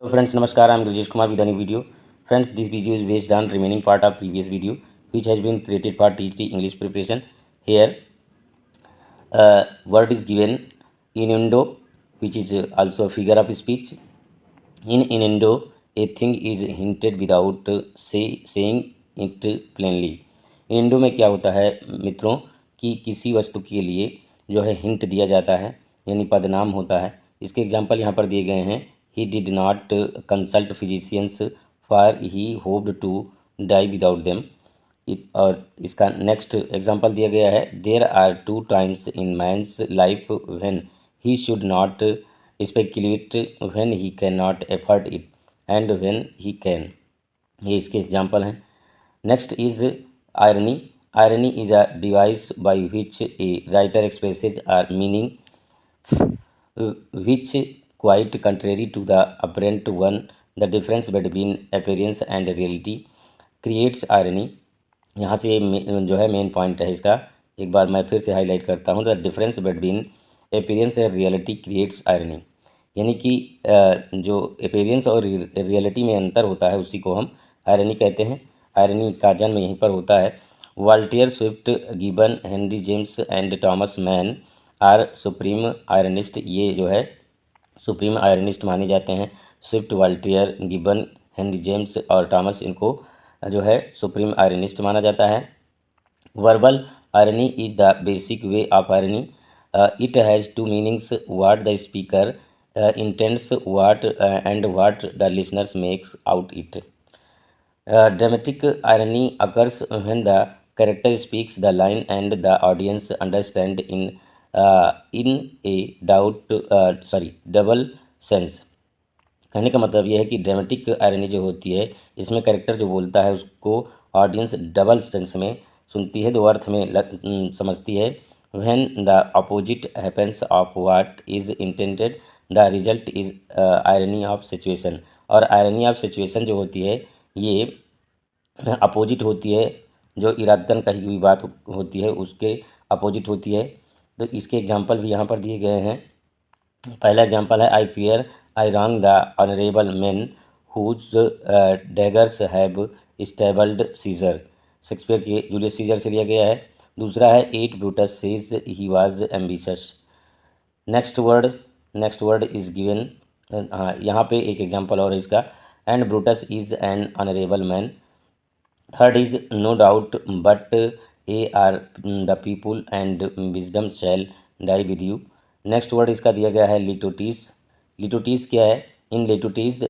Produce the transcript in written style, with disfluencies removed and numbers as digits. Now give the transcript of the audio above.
So friends, namaskar. I am Rajesh Kumar with a new video. Friends, this video is based on remaining part of previous video, which has been created for TGT English preparation. Here, word is given innuendo, which is also a figure of speech. In innuendo, a thing is hinted without saying it plainly. innuendo में क्या होता है मित्रों कि किसी वस्तु के लिए जो है हिंट दिया जाता है, यानी पदनाम होता है। इसके एग्जांपल यहाँ पर दिए गए हैं। He did not consult physicians for he hoped to die without them. और इसका नेक्स्ट एग्जांपल दिया गया है। There are two times in man's life when he should not speculate, when he can not afford it and when he can. ये इसके example हैं। Next is irony. Irony is a device by which a writer expresses are meaning which quite contrary to the apparent one. The difference between appearance and reality creates irony. यहाँ से जो है main point है इसका, एक बार मैं फिर से हाईलाइट करता हूँ। The difference between appearance and reality creates irony, यानी कि जो अपीयरेंस और रियलिटी में अंतर होता है उसी को हम आयरनी कहते हैं। आयरनी का जन्म यहीं पर होता है। Voltaire Swift, Gibbon, Henry James and Thomas Mann are supreme ironist. ये जो है सुप्रीम आयरनिस्ट माने जाते हैं। Swift, Voltaire, Gibbon, Henry James और थॉमस, इनको जो है सुप्रीम आयरनिस्ट माना जाता है। Verbal irony is the basic way of irony. It has two meanings, what the speaker intends what and what the listeners makes out it. Dramatic irony occurs when the character speaks the line and the audience understand in a double sense। कहने का मतलब यह है कि dramatic irony जो होती है, इसमें कैरेक्टर जो बोलता है उसको ऑडियंस डबल सेंस में सुनती है, दो अर्थ में समझती है। When the opposite happens of what is intended, the result is irony of situation. और आयरनी ऑफ सिचुएशन जो होती है ये अपोजिट होती है, जो इरादतन कही हुई बात होती है उसके अपोजिट होती है। तो इसके एग्जांपल भी यहाँ पर दिए गए हैं। पहला एग्जांपल है I fear I wrong the honourable man whose daggers have stabbed Caesar. Shakespeare के जूलियस सीजर से लिया गया है। दूसरा है et Brutus says he was ambitious. Next word is given. हाँ, यहाँ पे एक एग्जांपल और है इसका। And Brutus is an honourable man. Third is no doubt but ye are the people and wisdom shall die with you. Next word इसका दिया गया है लिटोटीस। लिटोटीस क्या है? इन लिटोटीस